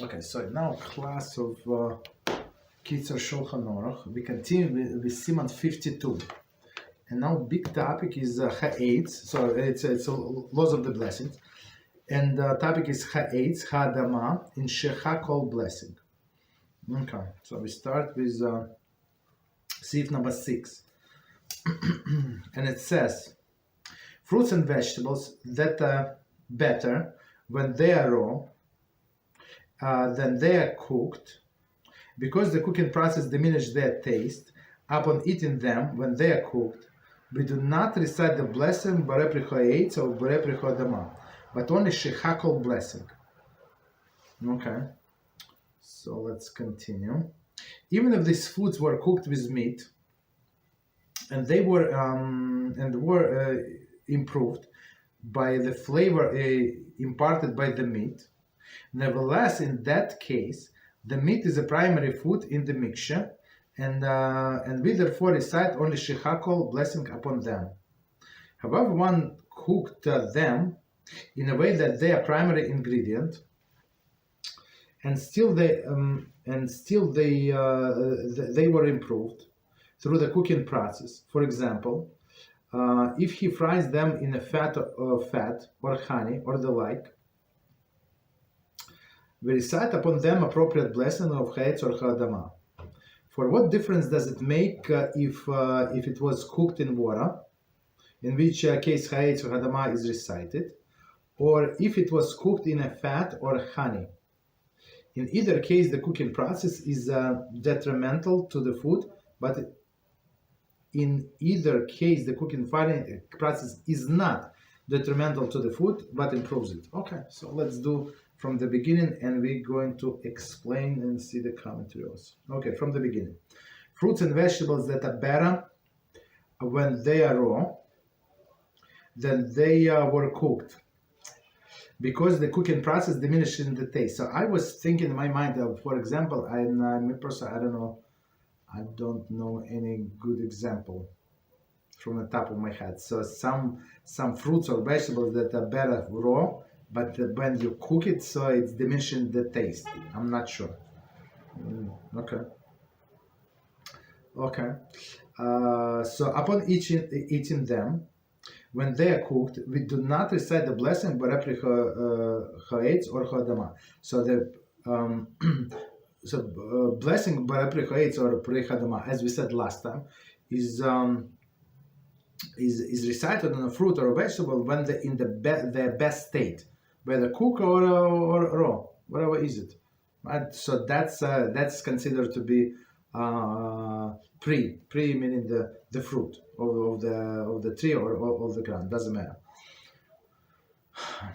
Okay, so now class of Kitzur Shulchan Aruch. We continue with Siman 52. And now big topic is Ha'etz. So it's laws of the blessings. And the topic is Ha'etz, Ha'adama, in Shechakol blessing. Okay, so we start with Sif number 6. And it says, fruits and vegetables that are better when they are raw than they are cooked, because the cooking process diminishes their taste upon eating them when they are cooked. We do not recite the blessing Borei Ha'etz or Borei Ha'adama, but only Shechakol blessing. Okay, so let's continue. Even if these foods were cooked with meat, and they were improved by the flavor imparted by the meat, nevertheless, in that case, the meat is a primary food in the mixture, and we therefore recite only Shechakol blessing upon them. However, one cooked them in a way that they are primary ingredient, and still they were improved through the cooking process. For example, if he fries them in a fat or honey or the like, we recite upon them appropriate blessing of Ha'etz or Ha'adama. For what difference does it make if it was cooked in water, in which case Ha'etz or Ha'adama is recited, or if it was cooked in a fat or honey? In either case, the cooking process is detrimental to the food, but in either case, the cooking process is not detrimental to the food, but improves it. Okay, so let's do from the beginning, and we're going to explain and see the commentary also. Okay, from the beginning. Fruits and vegetables that are better when they are raw than they were cooked, because the cooking process diminishes the taste. So I was thinking in my mind of, for example, I don't know any good example from the top of my head. So some fruits or vegetables that are better raw, but when you cook it, so it's diminishing the taste. I'm not sure. Okay. So upon eating them, when they are cooked, we do not recite the blessing Borei Ha'etz or Ha'adama. So the blessing Borei Ha'etz or Borei Ha'adama, as we said last time, is recited on a fruit or a vegetable when they're in their best state, whether cooked or raw, whatever is it, right? So that's considered to be pre meaning the fruit of the tree or of the ground, doesn't matter,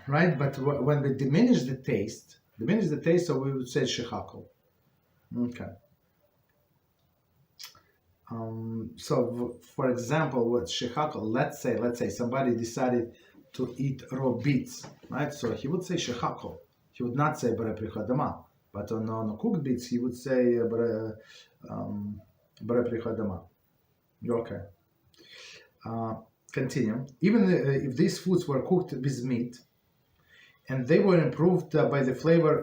right? But when we diminish the taste, so we would say Shechakol. Okay. So for example, what Shechakol, let's say somebody decided to eat raw beets, right? So he would say Shechakol. He would not say Borei Ha'adama. But on cooked beets, he would say Borei Ha'adama. Okay. Continue. Even if these foods were cooked with meat, and they were improved by the flavor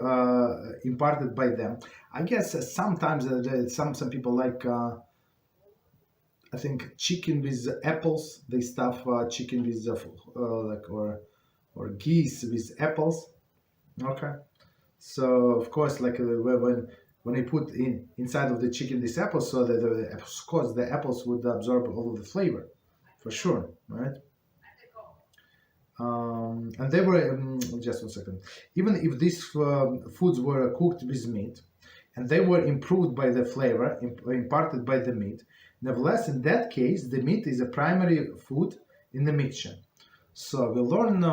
imparted by them, I guess sometimes some people like, I think, chicken with apples. They stuff chicken with or geese with apples. Okay. So of course, like when they put inside of the chicken these apples, so that of course the apples would absorb all of the flavor, for sure, right? And they were just 1 second. Even if these foods were cooked with meat, and they were improved by the flavor imparted by the meat, nevertheless, in that case, the meat is a primary food in the mixture. So we learn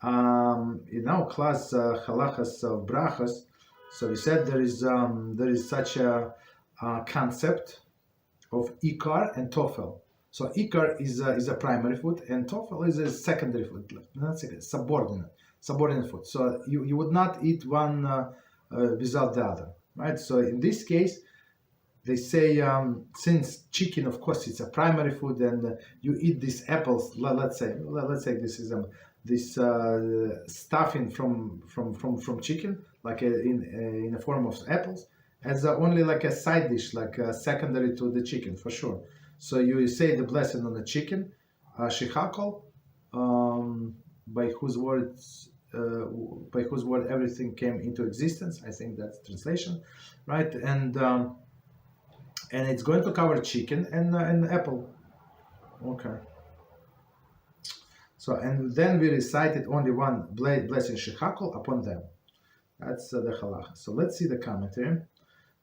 in our class Halachos of Brochos. So we said there is such a concept of ikar and tofel. So ikar is a primary food, and tofel is a secondary food, not second, subordinate food. So you would not eat one without the other, right? So in this case, they say since chicken, of course, it's a primary food, and you eat these apples. Let's say this is this stuffing from chicken, like in a form of apples, as only like a side dish, like secondary to the chicken for sure. So you say the blessing on the chicken, shechakol, by whose words. By whose word everything came into existence. I think that's translation, right? And it's going to cover chicken and apple. Okay. So and then we recited only one blessing shechakol upon them. That's the halachos. So let's see the commentary.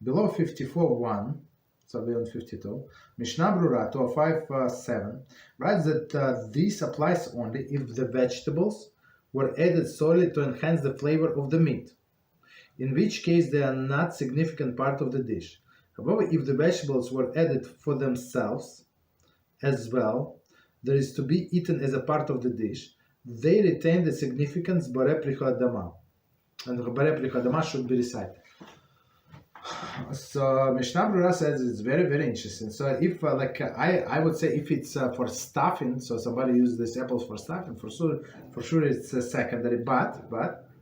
Below 54.1, so beyond 52, Mishnah Brura 205.7 writes that this applies only if the vegetables were added solely to enhance the flavor of the meat, in which case they are not significant part of the dish. However, if the vegetables were added for themselves as well, there is to be eaten as a part of the dish, they retain the significance Borei Pricha Adama, and Borei Pricha Adama should be recited. So Mishnah Brura says it's very, very interesting. So if I would say if it's for stuffing, so somebody uses these apples for stuffing, for sure it's secondary, but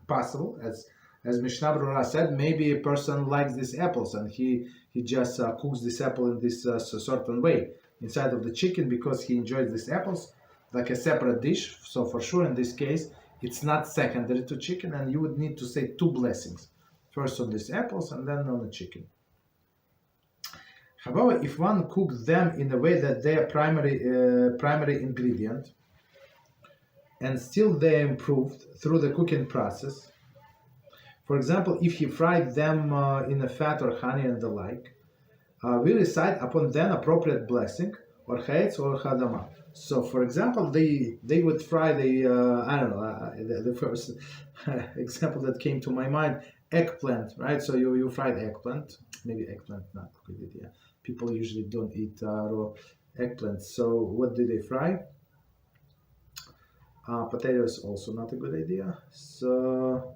possible, as Mishnah Brura said, maybe a person likes these apples and he just cooks this apple in this certain way inside of the chicken because he enjoys these apples like a separate dish. So for sure in this case it's not secondary to chicken, and you would need to say two blessings. First on these apples and then on the chicken. However, if one cooks them in a way that they are primary ingredient, and still they are improved through the cooking process, for example, if he fried them in a fat or honey and the like, we recite upon them appropriate blessing, or chaetz or chadama. So, for example, they would fry the first example that came to my mind, eggplant, right? So you fried eggplant, maybe eggplant not a good idea. People usually don't eat raw eggplant. So what do they fry? Potatoes also not a good idea. So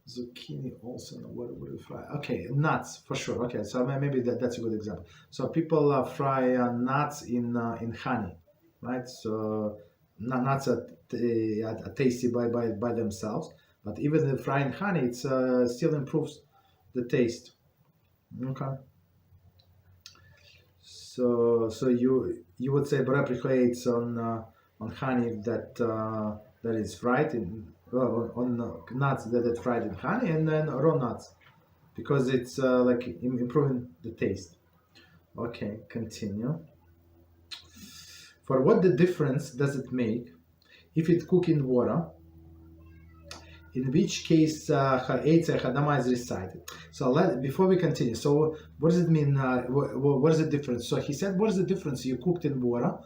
zucchini also, what would we fry? Okay, nuts for sure. Okay, so maybe that's a good example. So people fry nuts in honey, right? So nuts are tasty by themselves, but even the frying honey, it still improves the taste. Okay. So you would say Borei Pricha it's on honey that is fried on nuts that are fried in honey, and then raw nuts because it's like improving the taste. Okay, continue. For what the difference does it make if it cook in water, in which case Chadama is recited? So before we continue, so what does it mean? What is the difference? So he said, what is the difference? You cooked in water,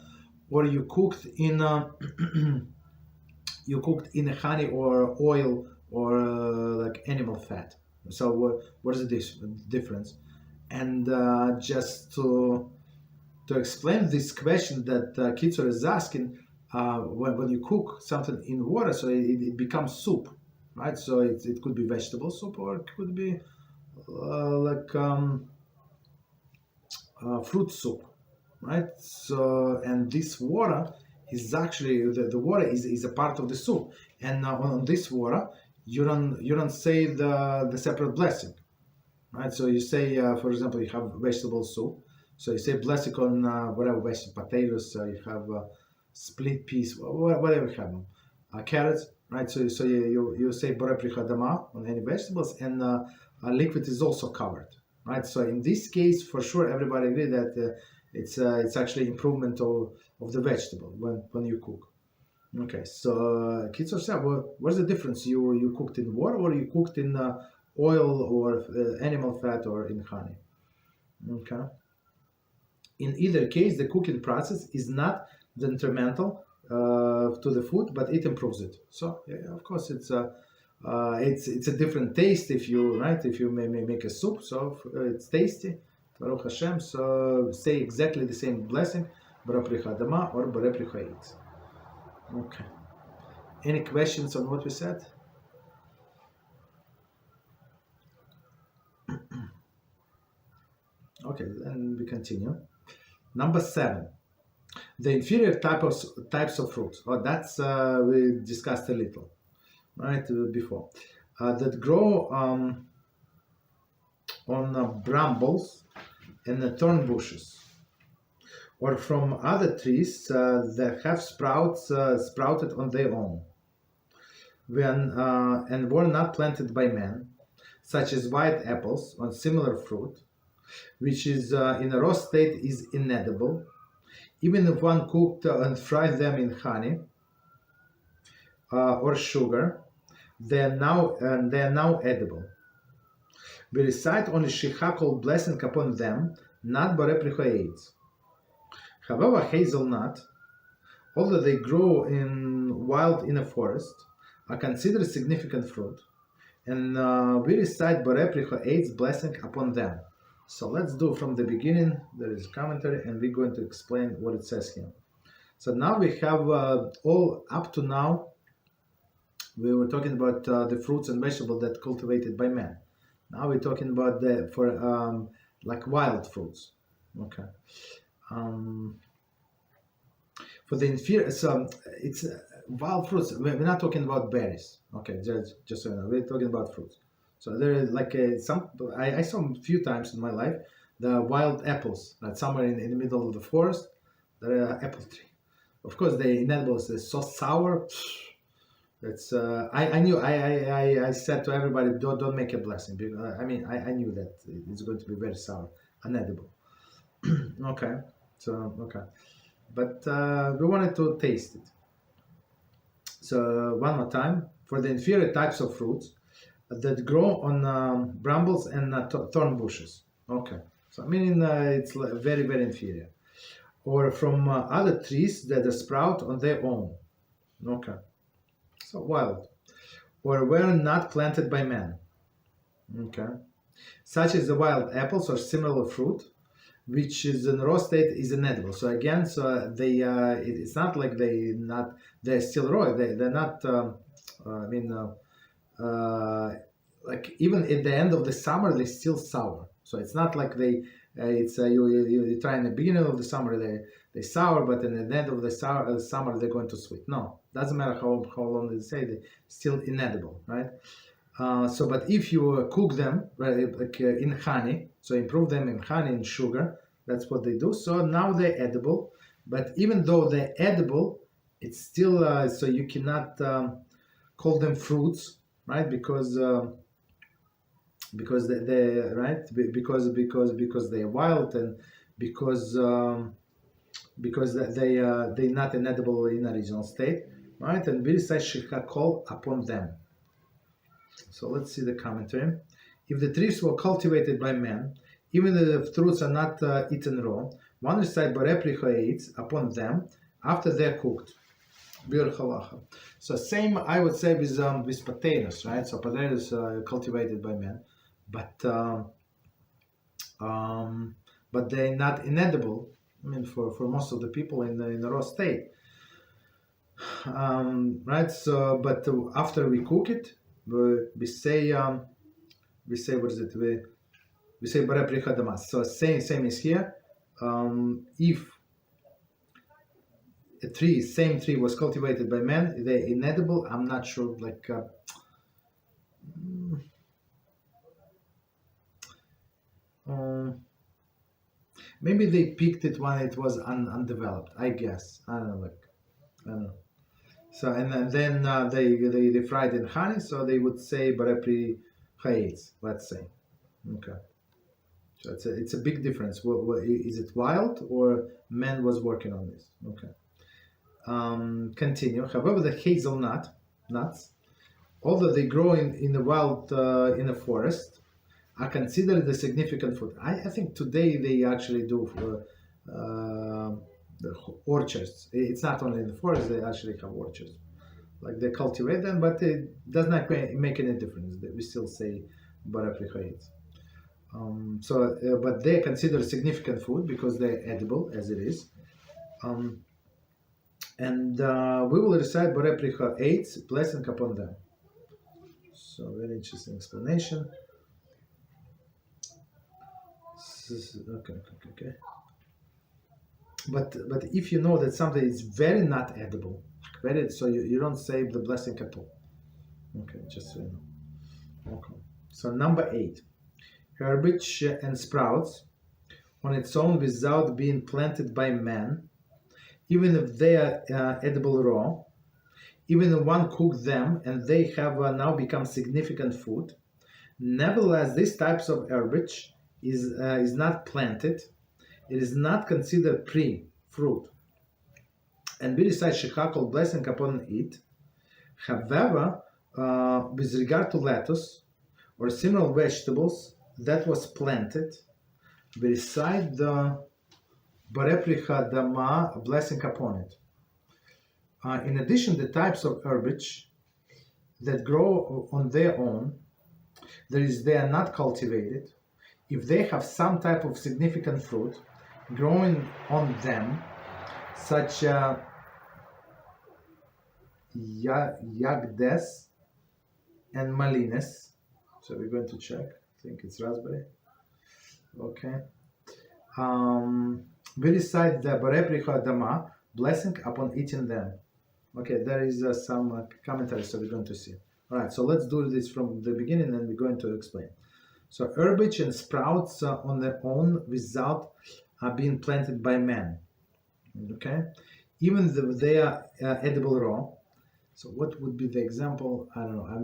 or you cooked in honey or oil or like animal fat? So what is the difference? And just to explain this question that Kitzur is asking, when you cook something in water, so it becomes soup, right? So it could be vegetable soup, or it could be fruit soup, right? So, and this water is actually the water is a part of the soup, and on this water you don't say the separate blessing, right? So you say, for example, you have vegetable soup, so you say blessing on whatever vegetable, potatoes, you have split peas, whatever you have, carrots, right? So you say Borei Pricha Adama on any vegetables, and liquid is also covered, right? So in this case, for sure, everybody agree that it's actually improvement of the vegetable when you cook. Okay, so Kitzur said, what's the difference? You cooked in water, or you cooked in oil or animal fat or in honey? Okay. In either case, the cooking process is not detrimental to the food, but it improves it. So yeah, of course, it's a different taste if you may make a soup, so it's tasty. Baruch HaShem. So say exactly the same blessing, Borei Pricha Adama or Borei Pricha Eitz. Okay. Any questions on what we said? Okay, then we continue. Number 7. The inferior types of fruits. Oh, that's we discussed a little, right, before. That grow on brambles and thorn bushes, or from other trees that have sprouted on their own, when and were not planted by man, such as white apples on similar fruit, which is in a raw state is inedible, even if one cooked and fried them in honey or sugar, they are now edible. We recite only Shechakol blessing upon them, not Bareprichoids. However, hazelnut, although they grow in wild in a forest, are considered significant fruit, and we recite Bareprichoids blessing upon them. So let's do from the beginning. There is a commentary, and we're going to explain what it says here. So now we have all up to now. We were talking about the fruits and vegetables that cultivated by man. Now we're talking about the like wild fruits. Okay. For the inferior, so it's wild fruits. We're not talking about berries. Okay, just so you know, we're talking about fruits. So there is like some. I saw a few times in my life the wild apples, right, somewhere in the middle of the forest. There are apple tree. Of course, the inedibles. They're so sour. It's I knew I said to everybody, don't make a blessing, because I mean I knew that it's going to be very sour, unedible. Okay, so okay, but we wanted to taste it. So one more time, for the inferior types of fruits that grow on brambles and thorn bushes. Okay, so I mean it's very very inferior, or from other trees that sprout on their own. Okay. So wild, or were not planted by man. Okay, such as the wild apples or similar fruit, which is in raw state is inedible. So again, so they it's not like they're still raw. They're not. I mean, like even at the end of the summer, they're still sour. So it's not like they. It's you try in the beginning of the summer they sour, but in the end of the summer they're going to sweet. No, doesn't matter how long they say, they still inedible, right? So, but if you cook them, right, like in honey, so improve them in honey and sugar, that's what they do. So now they're edible, but even though they're edible, it's still so you cannot call them fruits, right? Because they right because they're wild, and because they're not inedible in original state, right? And we say shechakol upon them. So let's see the commentary. If the trees were cultivated by men, even if the fruits are not eaten raw, one recite bareprichoids upon them after they're cooked. So same, I would say, with potatoes, right? So potatoes are cultivated by men, but they're not inedible. I mean, for most of the people in the raw state, right? So, but after we cook it, we say what is it? We say bara pricha damas. So same is here. If a same tree was cultivated by men, they're inedible. I'm not sure, like. Maybe they picked it when it was undeveloped. I guess I don't know. I don't know. So and then they fried in honey. So they would say barepri chayetz. Let's say. Okay. So it's a big difference. Is it wild or man was working on this? Okay. Continue. However, the hazelnut nuts, although they grow in the wild in a forest, are considered a significant fruit. I think today they actually do the orchards. It's not only in the forest; they actually have orchards. Like they cultivate them, but it does not make any difference. We still say baraprichayit. But they are considered significant food because they're edible as it is. And we will recite Barepricha 8, blessing upon them. So very interesting explanation. Okay. but if you know that something is very not edible, very, so you don't save the blessing at all. Okay, just so you know. Okay. So number 8, herbage and sprouts on its own without being planted by man, even if they are edible raw, even if one cooked them and they have now become significant food. Nevertheless, these types of herbage is not planted. It is not considered pre-fruit. And we recite Shechakol blessing upon it. However, with regard to lettuce or similar vegetables that was planted, we recite the Barepricha Dama blessing upon it. In addition, the types of herbage that grow on their own, they are not cultivated. If they have some type of significant fruit growing on them, such Yagdes and Malines. So we're going to check. I think it's raspberry. Okay. We recite the Barepricha Dama blessing upon eating them. Okay, there is some commentaries, so we're going to see. All right, so let's do this from the beginning, and we're going to explain. So herbage and sprouts on their own without being planted by man. Okay, even though they are edible raw. So what would be the example? I don't know. I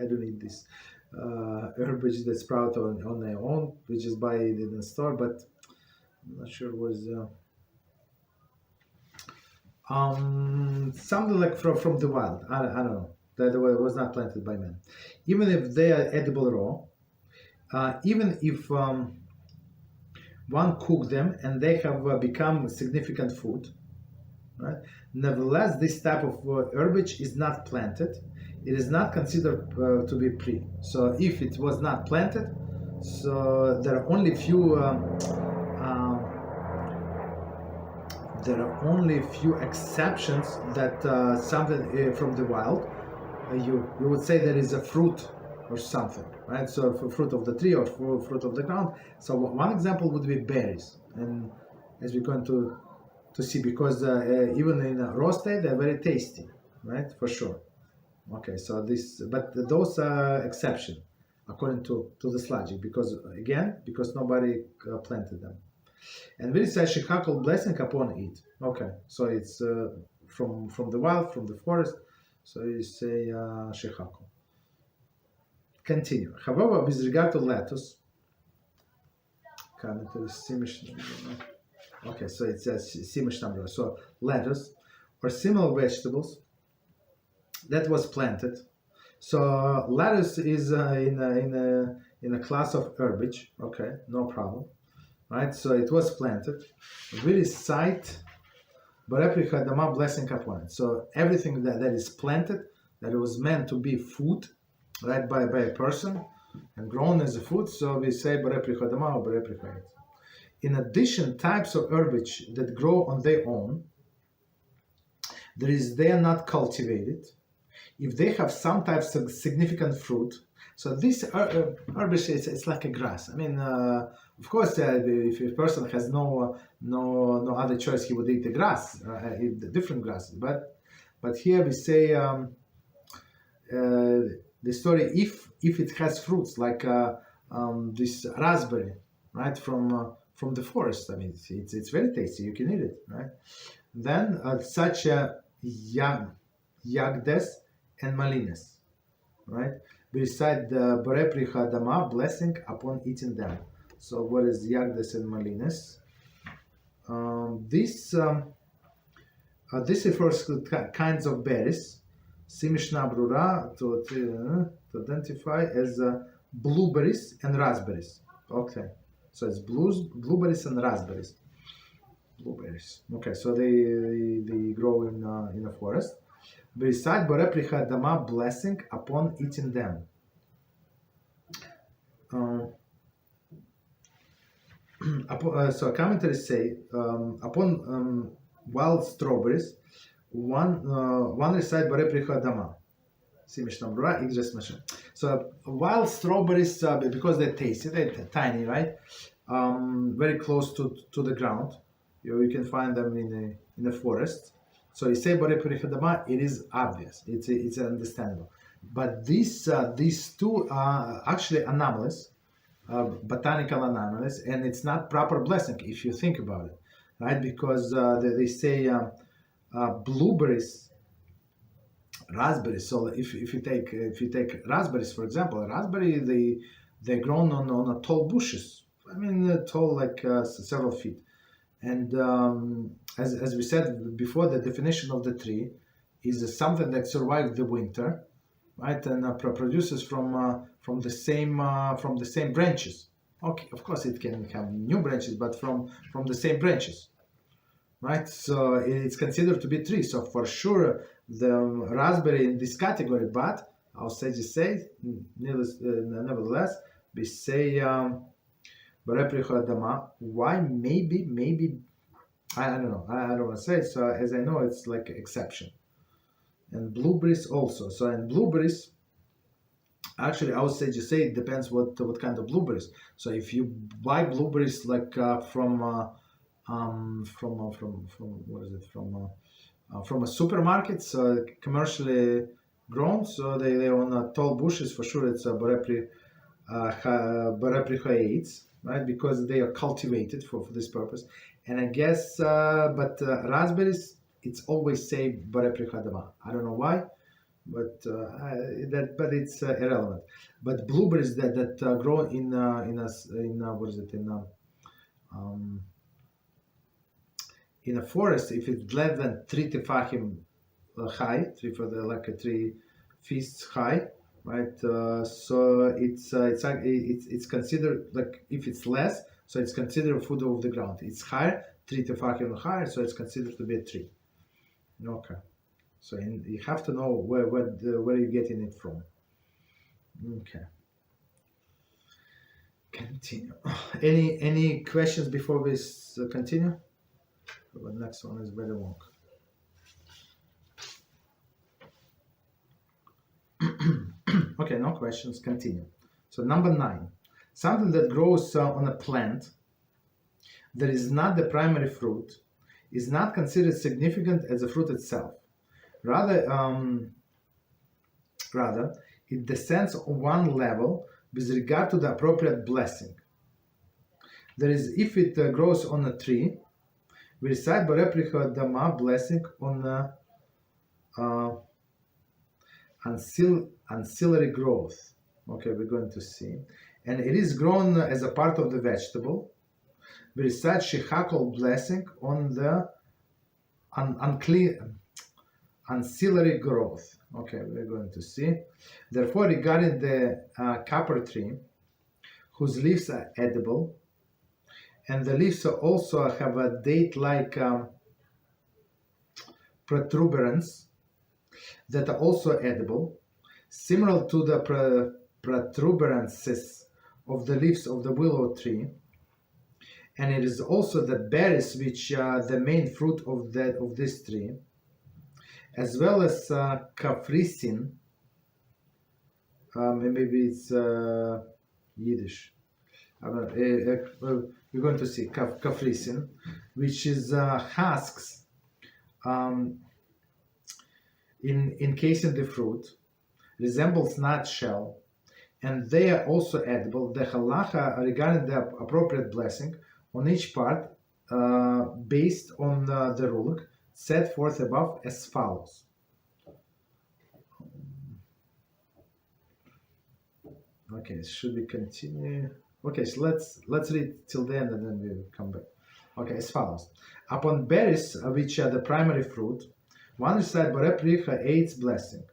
don't need this herbage that sprout on their own, which is buy it in the store, but I'm not sure what is. Something like from the wild. I don't know. That was not planted by man. Even if they are edible raw, even if one cooked them and they have become significant food, right? Nevertheless, this type of herbage is not planted. It is not considered to be pre. So if it was not planted, so there are only few exceptions that something from the wild, you would say there is a fruit or something, right? So for fruit of the tree or fruit of the ground. So one example would be berries, and as we're going to see, because even in a raw state they're very tasty, right? For sure. Okay, so but those are exception according to this logic, because nobody planted them. And we say Shechakol blessing upon it. Okay, so it's from the wild, from the forest. So you say Shechakol. Continue. However, with regard to lettuce, okay, so it's Simish number. So lettuce or similar vegetables that was planted. So lettuce is in a class of herbage. Okay, no problem. Right, so it was planted. We recite Barepricha Dama blessing upon it. So everything that is planted, that was meant to be food, right, by a person and grown as a food, so we say Barepricha Dama or Barepricha. In addition, types of herbage that grow on their own, they are not cultivated. If they have some types of significant fruit, so this herbage it's like a grass. I mean, of course, if a person has no other choice, he would eat the grass, eat the different grasses. But here we say the story if it has fruits like this raspberry, right, from the forest. I mean, it's very tasty. You can eat it, right? Then such a Yagdes and Malines, right? We recite the Barepricha Dama blessing upon eating them. So what is Yagdes and Malines? This refers to kinds of berries, Simishna Brura, to identify as blueberries and raspberries. Okay, so it's blueberries and raspberries. Blueberries. Okay, so they grow in a forest. We recite Barepricha Dama blessing upon eating them. So commentaries say upon wild strawberries, one recite Barepricha Dama. So wild strawberries, because they're tasty, they're tiny, right? Very close to the ground. You can find them in the forest. So you say Borei Pri Adama, it is obvious. It's understandable. But these two are actually anomalies, botanical anomalies, and it's not proper blessing if you think about it, right? Because they say blueberries, raspberries. So if you take raspberries, for example, raspberry they're grown on a tall bushes. I mean, tall like several feet. And as we said before, the definition of the tree is something that survives the winter, right, and produces from the same branches. Okay, of course it can have new branches, but from the same branches, right? So it's considered to be tree. So for sure, the raspberry in this category. But our sages say, nevertheless, we say. Why? Maybe I don't know. I don't want to say. So as I know, it's like an exception. And blueberries also. So in blueberries, actually, I would say just say it depends what kind of blueberries. So if you buy blueberries like from what is it from a supermarket, so commercially grown, so they on tall bushes for sure. It's a Borepri Haetz, right? Because they are cultivated for this purpose. And I guess, but raspberries, it's always say Borepri Hadama. I don't know why, but but it's irrelevant. But blueberries that grow in what is it in a forest, if it's less than 3 tefachim high, 3 feet high, right? So it's considered like if it's less, so it's considered food of the ground. It's higher, 3 tefachim higher, so it's considered to be a tree. Okay, so you have to know where you're getting it from. Okay. Continue. Any questions before we continue? The next one is very long. Okay, no questions. Continue. So number 9, something that grows on a plant that is not the primary fruit is not considered significant as a fruit itself. Rather, it descends on one level with regard to the appropriate blessing. That is, if it grows on a tree, we recite Borei Dama blessing on ancillary growth. Okay, we're going to see. And it is grown as a part of the vegetable. We recite Shechakol blessing on the ancillary growth. Okay, we're going to see. Therefore, regarding the copper tree, whose leaves are edible, and the leaves also have a date-like protuberance that are also edible, similar to the protuberances of the leaves of the willow tree, and it is also the berries which are the main fruit of this tree, as well as kafrisin. Maybe it's Yiddish. We're going to see kafrisin, which is husks encasing the fruit, resembles nut shell, and they are also edible. The halacha regarding the appropriate blessing on each part, based on the ruling set forth above, as follows. Okay, should we continue? Okay, so let's read till the end and then we'll come back. Okay, as follows. Upon berries, which are the primary fruit, one recite Borei Pri Haetz blessing.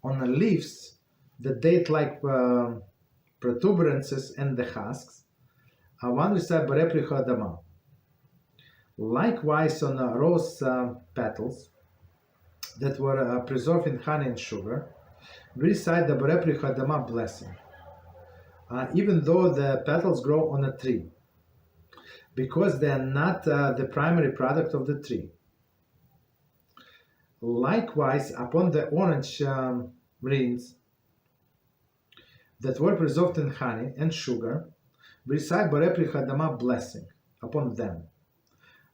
On the leaves, the date-like protuberances and the husks, one recite Borei Pri Hadama. Likewise, on rose petals that were preserved in honey and sugar, we recite the Borei Pri Hadama blessing. Even though the petals grow on a tree, because they are not the primary product of the tree. Likewise, upon the orange rings that were preserved in honey and sugar, we recite Borei Pri Hadama blessing upon them.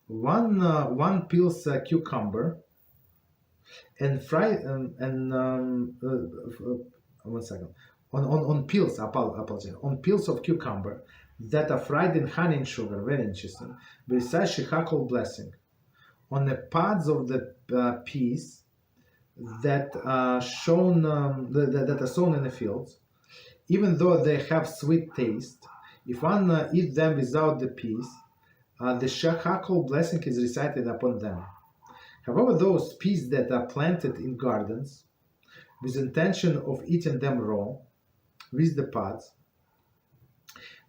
one peels cucumber and fry one second on peels apologize on peels of cucumber that are fried in honey and sugar. Very interesting. Besides shechakol blessing on the pods of the peas that are sown that are sown in the fields, even though they have sweet taste. If one eat them without the peas, the shechakol blessing is recited upon them. However, those peas that are planted in gardens with intention of eating them raw, with the pods,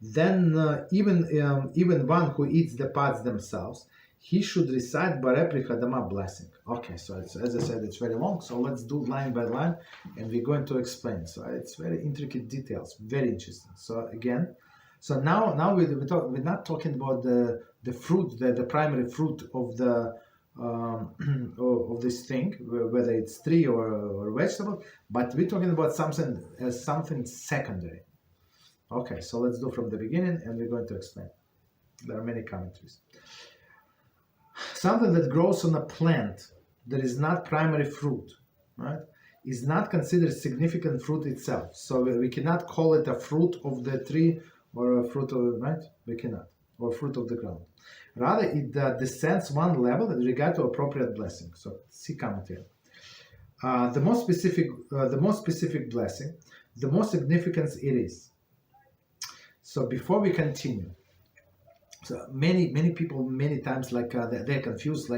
then even one who eats the pods themselves, he should recite Barei Pri Hadama blessing. Okay, so it's, as I said, it's very long, so let's do line by line, and we're going to explain. So it's very intricate details, very interesting. So again, so now we're not talking about the fruit, the primary fruit of the of this thing, whether it's tree or vegetable, but we're talking about something secondary. Okay, so let's do from the beginning, and we're going to explain. There are many commentaries. Something that grows on a plant that is not primary fruit, right, is not considered significant fruit itself. So we cannot call it a fruit of the tree or a fruit of, right? We cannot, or fruit of the ground. Rather, it descends one level in regard to appropriate blessing. So see commentary. The more specific blessing, the more significance it is. So before we continue, so many people many times they're confused,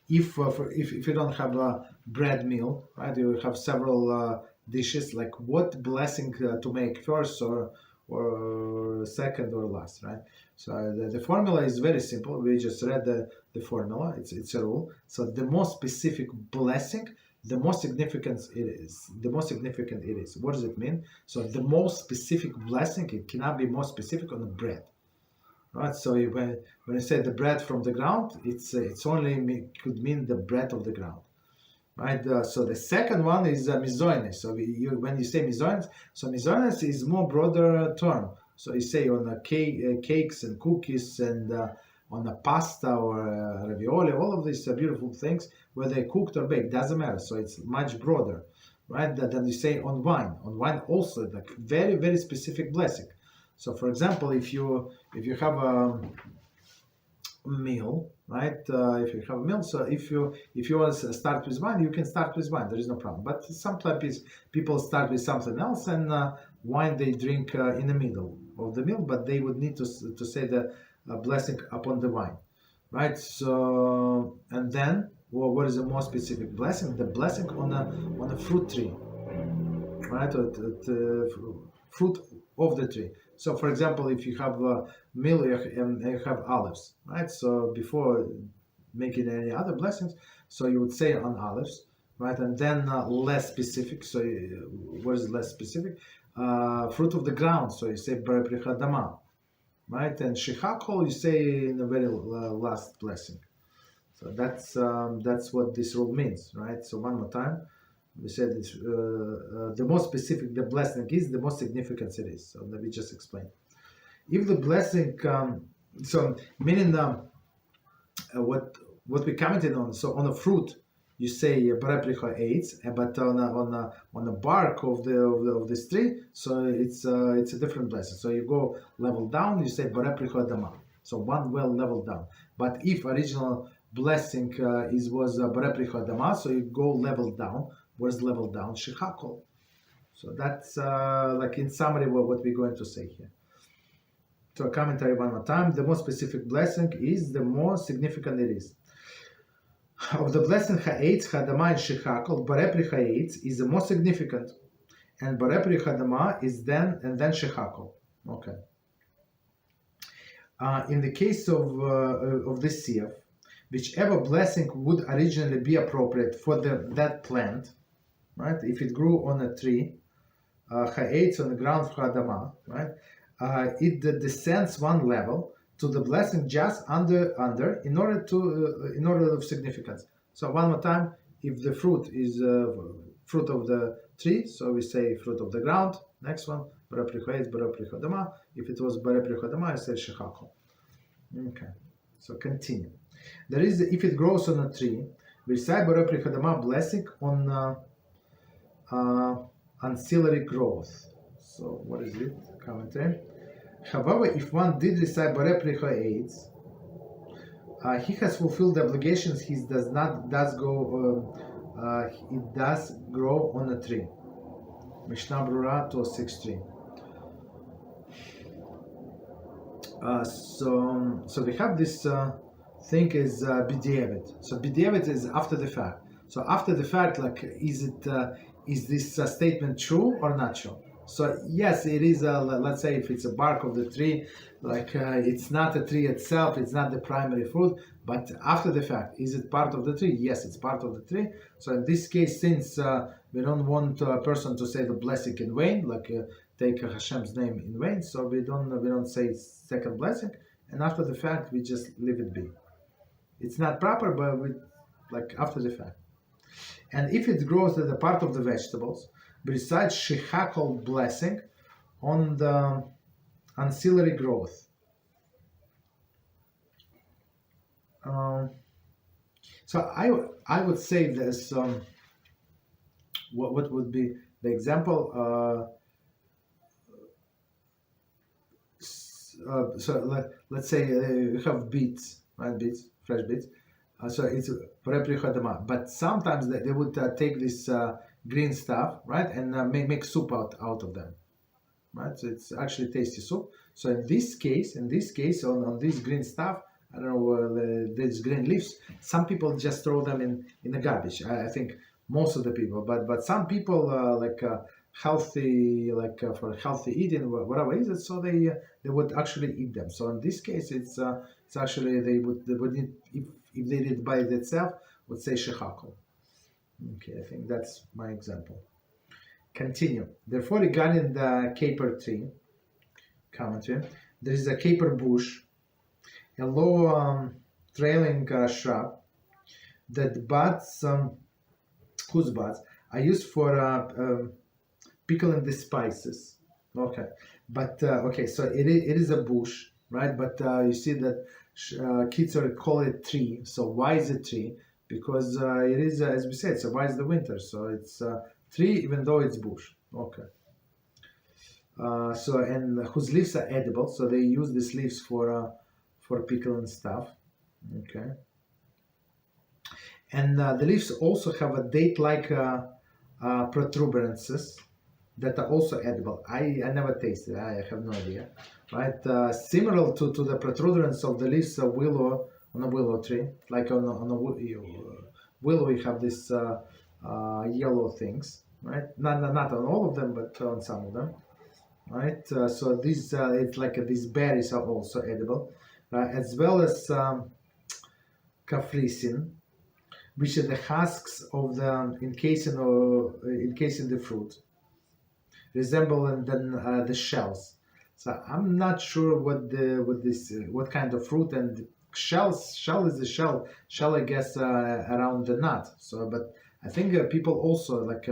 if you don't have a bread meal, right, you have several dishes, like what blessing to make first or second or last, right? So the formula is very simple. We just read the formula. It's a rule. So the more specific blessing, the more significant it is. The more significant it is. What does it mean? So the most specific blessing, it cannot be more specific on the bread, right? So when you say the bread from the ground, it's only could mean the bread of the ground, right? So the second one is mizoines. So when you say mizoines, so mizoines is more broader term. So you say on the cakes and cookies and on the pasta or ravioli, all of these beautiful things, whether they cooked or baked, doesn't matter. So it's much broader, right? Than you say on wine. On wine also, like very, very specific blessing. So for example, if you have a meal, right? If you have a meal, so if you want to start with wine, you can start with wine. There is no problem. But sometimes people start with something else, and wine they drink in the middle of the meal, but they would need to say the blessing upon the wine, right? So and then what is a more specific blessing? The blessing on a fruit tree, right? Fruit of the tree. So, for example, if you have a meal and you have olives, right? So before making any other blessings, so you would say on olives, right? And then less specific. So what is less specific? Fruit of the ground. So you say Barei Pri Hadama, right? And shechakol you say in the very last blessing. So that's what this rule means, right? So one more time. We said it's, the more specific the blessing is, the more significant it is. So let me just explain. If the blessing, so meaning what we commented on. So on a fruit, you say Barei Pri Hadama, but on the bark of this tree, so it's a different blessing. So you go level down, you say Barei Pri Hadama. So one well level down. But if original blessing was Barei Pri Hadama, so you go level down. Where's level down? Shechakol. So that's like in summary what we're going to say here. So a commentary one more time. The more specific blessing is, the more significant it is. Of the blessing Ha'etz, Hadama, and Shechakol, Barei Pri Ha'etz is the more significant, and Barei Pri Hadama is then Shechakol. Okay. In the case of this sieve, whichever blessing would originally be appropriate for that plant, right? If it grew on a tree, ha'etz on the ground for Hadama, right? It descends one level to the blessing just under in order of significance. So one more time, if the fruit is fruit of the tree, so we say fruit of the ground. Next one, Barei Pri Ha'etz, Barei Pri Hadama. If it was Barei Pri Hadama, I say shechakol. Okay, so continue. There is, if it grows on a tree, we recite Borei Pri Chadama blessing on ancillary growth. So what is it? Commentary. However, if one did recite Borei Pri Cha'etz, he has fulfilled the obligations. He does grow on a tree. Mishnah Brura 263. So we have this thing is BeEzrat. So BeEzrat is after the fact. So after the fact, like, is this statement true or not true? So yes, it is. Let's say if it's a bark of the tree, like it's not a tree itself, it's not the primary fruit, but after the fact, is it part of the tree? Yes, it's part of the tree. So in this case, since we don't want a person to say the blessing in vain, like take HaShem's name in vain, so we don't say second blessing, and after the fact we just leave it be. It's not proper, but we, like, after the fact. And if it grows as a part of the vegetables, besides shechakol blessing on the ancillary growth. So I would say this. What would be the example? So let's say you have beets, right? Beets, fresh beets. So it's Borei Pri Chadama. But sometimes they would take this green stuff, right, and make soup out of them, right? So it's actually tasty soup. So in this case, on this green stuff, I don't know, these green leaves, some people just throw them in the garbage. I think most of the people, but some people healthy, for healthy eating, whatever is it, so they would actually eat them. So in this case, it's actually they would need, if they did by itself, would say shechakol. Okay, I think that's my example. Continue. Therefore, regarding the caper tree, commentary, there is a caper bush, a low trailing shrub that buds, whose buds are used for pickling the spices. Okay, but okay, so it is a bush, right? But you see that Kitzur call it tree. So why is it tree? Because it is, as we said, survives the winter. So it's tree even though it's bush. Okay. So and whose leaves are edible. So they use these leaves for pickling stuff. Okay. And the leaves also have a date-like protuberances that are also edible. I never tasted. I have no idea. Right, similar to the protuberance of the leaves of willow on a willow tree, like on a willow, you have this yellow things, right? Not on all of them, but on some of them, right? So these it's like these berries are also edible, right? As well as capricin, which are the husks of the encasing the fruit, resembling the shells. So I'm not sure what kind of fruit, and shell is the shell I guess around the nut. So but I think people also like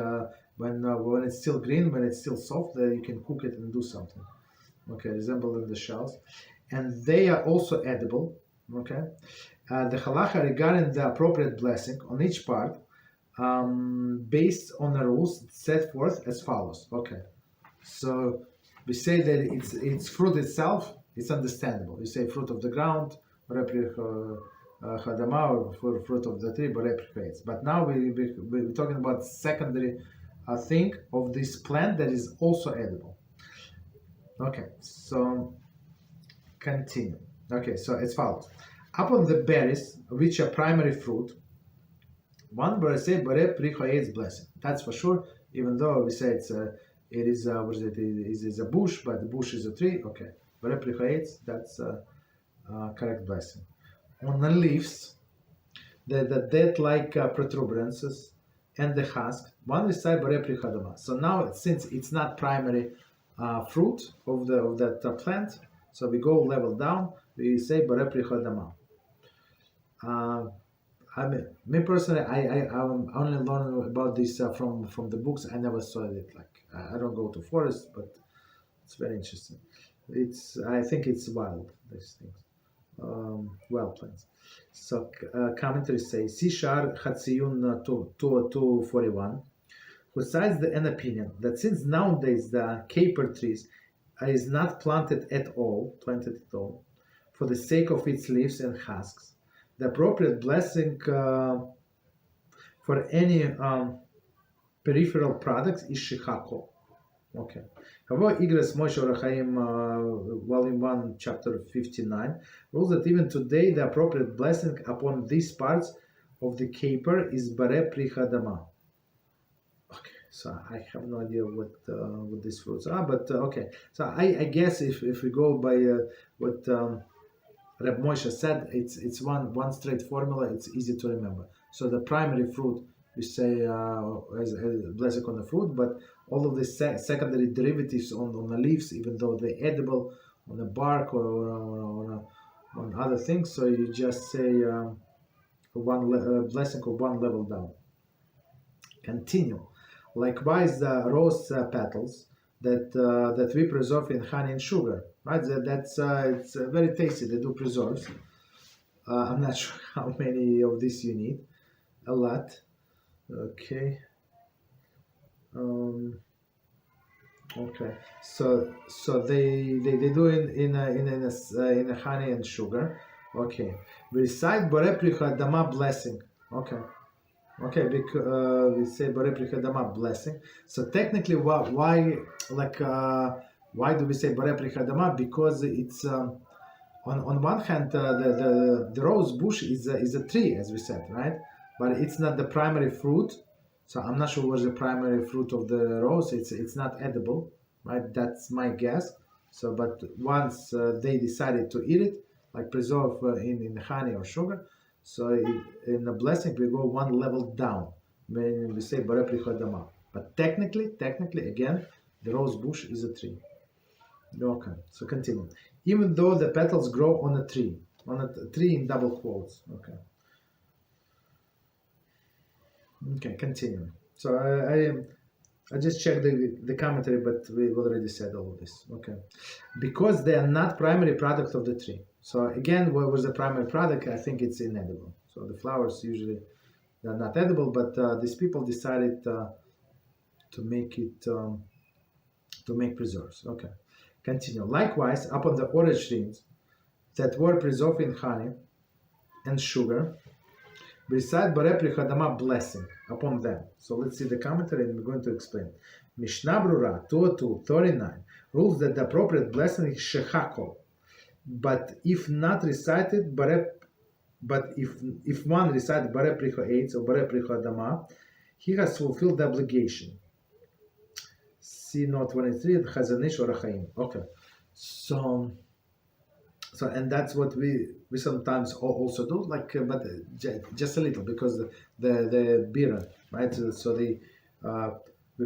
when it's still green, when it's still soft, you can cook it and do something. Okay, resembling the shells, and they are also edible. Okay, the halacha regarding the appropriate blessing on each part, based on the rules set forth as follows. Okay, so we say that it's fruit itself, it's understandable. You say fruit of the ground, Borei Pri Chadama, or fruit of the tree, Borei Pri Cha'etz. But now we're talking about secondary thing of this plant that is also edible. Okay, so continue. Okay, so as follows. Upon the berries, which are primary fruit, one will say Borei Pri Cha'etz blessing. That's for sure, even though we say it is a bush, but the bush is a tree. Okay, Borei Pri Cha'etz, that's correct blessing. On the leaves, the dead-like protuberances and the husk, one recite Borei Pri Chadama. So now, since it's not primary fruit of that plant, so we go level down. We say Borei Pri Chadama. I mean, me personally, I'm only learning about this from the books. I never saw it. Like I don't go to forest, but it's very interesting. I think it's wild, these things. wild plants. So commentary says, Sishar Hatziyun 241, who cites an opinion that since nowadays the caper trees is not planted at all, for the sake of its leaves and husks, the appropriate blessing for any peripheral products is shechako. Okay. However, Igros Moshe Orachaim, Volume 1, Chapter 59, rules that even today the appropriate blessing upon these parts of the caper is bare prichadama. Okay, so I have no idea what these fruits are, but okay. So I guess if we go by what Reb Moshe said, it's one straight formula. It's easy to remember. So the primary fruit we say as a blessing on the fruit, but all of the secondary derivatives on the leaves, even though they're edible, on the bark or on other things, so you just say blessing of one level down. Continue. Likewise, the rose petals that we preserve in honey and sugar, right? That's it's very tasty. They do preserves. I'm not sure how many of this you need. A lot. Okay. Okay. So they do in a honey and sugar. Okay. We recite Borei Prichadama blessing. Okay. Okay, because we say Borei Prichadama blessing. So technically, why do we say Borei Prichadama? Because it's on one hand the rose bush is a tree, as we said, right? But it's not the primary fruit. So I'm not sure what's the primary fruit of the rose. It's not edible, right? That's my guess. So, but once they decided to eat it, like preserve in honey or sugar, so in the blessing we go one level down when we say Borei Prichadama. But technically, again, the rose bush is a tree. Okay, so continue. Even though the petals grow on a tree in double quotes. Okay. Okay, continue. So I just checked the commentary, but we've already said all of this. Okay, because they are not primary product of the tree. So again, what was the primary product? I think it's inedible. So the flowers usually they're not edible, but these people decided to make it to make preserves. Okay, continue. Likewise, upon the orange rings that were preserved in honey and sugar, beside Borei Prichadama blessing upon them. So let's see the commentary and we're going to explain. Mishnah Brura 2:39 rules that the appropriate blessing is shechako, but if not recited if one recited Borei Pricha or Borei Prichadama, he has fulfilled the obligation. See note 23 Chazanish or Achaim. Okay, so and that's what we sometimes also do, like but just a little, because the beer, right? So we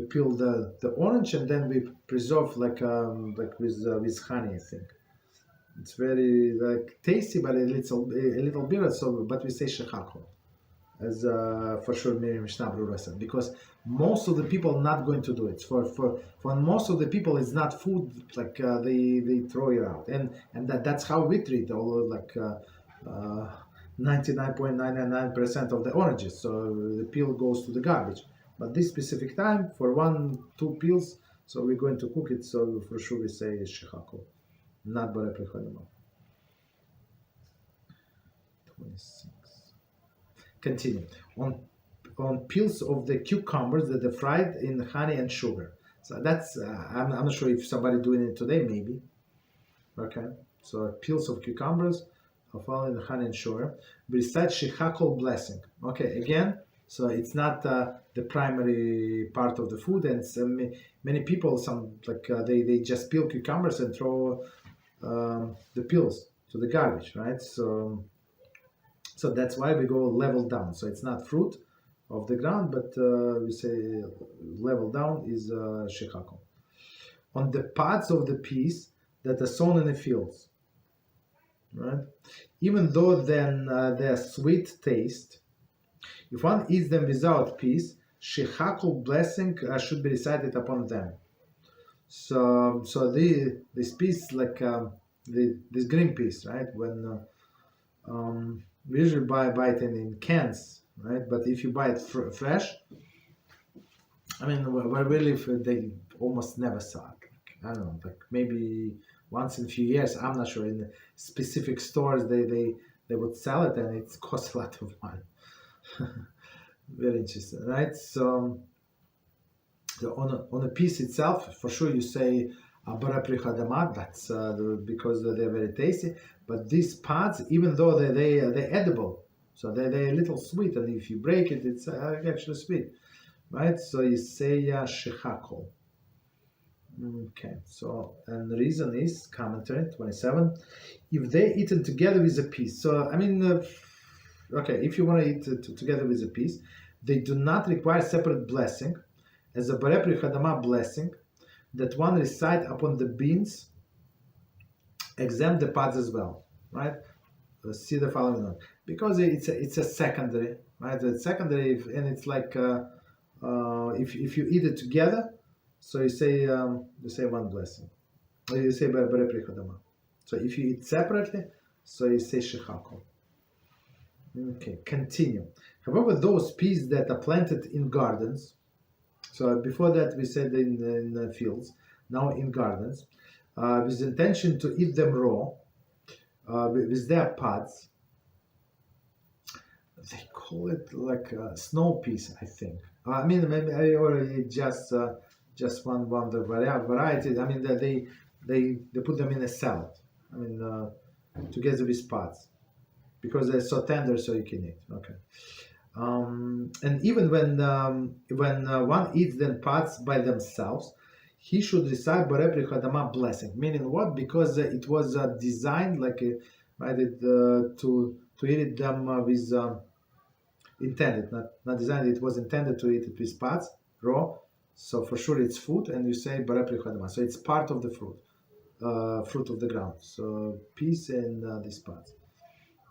peel the orange and then we preserve like with honey. I think it's very like tasty, but a little bitter. So but we say shechako as for sure Mishnah Brura said, because most of the people not going to do it. For most of the people, it's not food. Like they throw it out, and that's how we treat all 99.999% of the oranges. So the peel goes to the garbage. But this specific time, for 1-2 peels, so we're going to cook it. So for sure we say shechako, not Borei Prichadama. 26. Continue. On peels of the cucumbers that are fried in honey and sugar. So that's, I'm not sure if somebody doing it today, maybe. Okay. So peels of cucumbers are fried in honey and sugar. Besides shechako blessing. Okay, again, so it's not the primary part of the food, and many people, they just peel cucumbers and throw the peels to the garbage, right? So that's why we go level down. So it's not fruit of the ground, but we say level down is shechako. On the parts of the peas that are sown in the fields, right? Even though then they are sweet taste, if one eats them without peas, shechako blessing should be recited upon them. So these peas, like these green peas, right? When We usually buy it in cans, right? But if you buy it fresh, I mean, where we live, they almost never sell it. I don't know, like maybe once in a few years. I'm not sure. In specific stores, they would sell it, and it costs a lot of money. Very interesting, right? So on a piece itself, for sure, you say that's because they're very tasty. But these pods, even though they're edible, so they're a little sweet, and if you break it, it's actually sweet, right? So you say shechakol. Okay, so and the reason is commentary 27. If they're eaten together with a piece, so I mean, okay, if you want to eat together with a piece, they do not require separate blessing, as a Borei Pri Chadama blessing that one recite upon the beans, exempt the pods as well, right? See the following note, because it's a secondary, right? It's secondary, and it's like if you eat it together, so you say one blessing, or you say Borei Pri Chadama. So if you eat separately, so you say shechakol. Okay, continue. However, those peas that are planted in gardens, so before that we said in fields, now in gardens, with the intention to eat them raw, with their pods, they call it like snow peas, I think. I mean, maybe I already just one the variety. I mean, they put them in a salad. I mean, together with pods, because they're so tender, so you can eat. Okay. And even when one eats them pods by themselves, he should recite Borei Pri Chadama blessing. Meaning what? Because it was designed like to eat them with intended, not designed. It was intended to eat it with pods raw. So for sure it's food, and you say Borei Pri Chadama. So it's part of the fruit of the ground. So peas and these pods.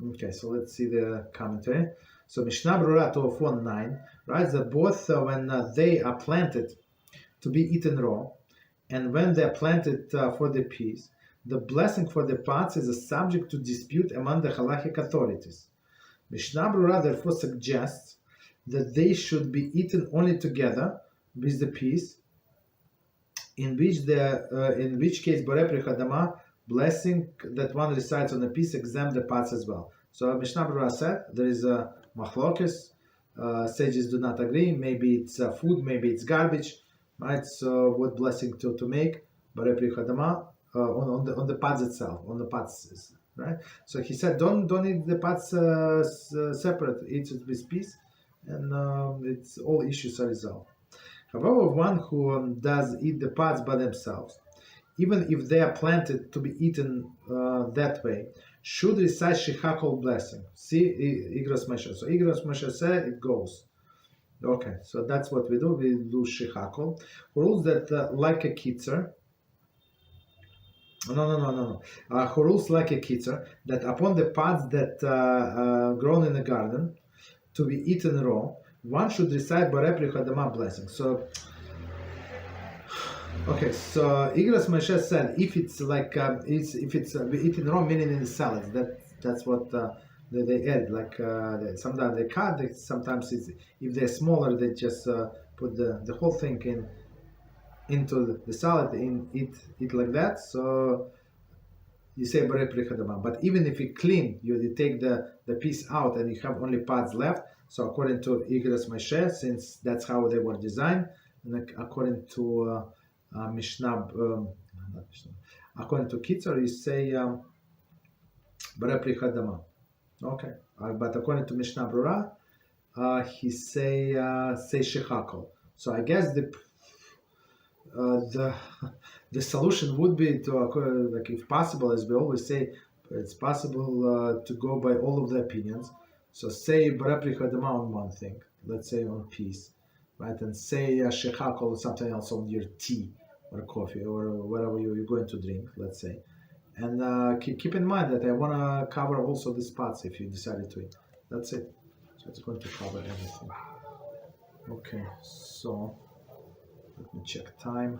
Okay, so let's see the commentary. So Mishnah Berurah 2:1-9 writes that both when they are planted to be eaten raw, and when they are planted for the peas, the blessing for the pods is a subject to dispute among the halachic authorities. Mishnah Berurah therefore suggests that they should be eaten only together with the peas, in which case Borei Pri Chadama blessing that one recites on the piece exempt the pods as well. So Mishnah Berurah said there is a Halachos. Sages do not agree. Maybe it's food, maybe it's garbage, right? So what blessing to make? Borei Pri Chadama on the pods itself, on the pods, right? So he said don't eat the pods separate. Eat it with peas, and it's all issues are resolved. However, one who does eat the pods by themselves, even if they are planted to be eaten that way, should recite shechakol blessing. See Igros Moshe. So Igros Moshe said it goes. Okay, so that's what we do. We do shechakol. Who rules that like a kitzur? No. Who rules like a kitzur that upon the pods that grown in the garden to be eaten raw, one should recite Borei Pri Chadama blessing. So. Okay, so Igros Moshe said if it's like if it's eaten raw, meaning in the salads, that's what they add. Like sometimes they cut, sometimes if they're smaller, they just put the whole thing into the salad and eat like that. So you say Borei Pri Chadama. But even if you clean, you take the piece out and you have only pods left. So according to Igros Moshe, since that's how they were designed, and according to according to Kitzur, you say Borei Pri Chadama. Okay, but according to Mishnah Berurah, he say shechakol. So I guess the solution would be to like if possible, as we always say, it's possible to go by all of the opinions. So say Borei Pri Chadama on one thing, let's say on peas, right, and say shechakol or something else on your tea or coffee or whatever you're going to drink, let's say. And keep in mind that I want to cover also the spots if you decided to eat. That's it. So it's going to cover everything. Okay, so let me check time.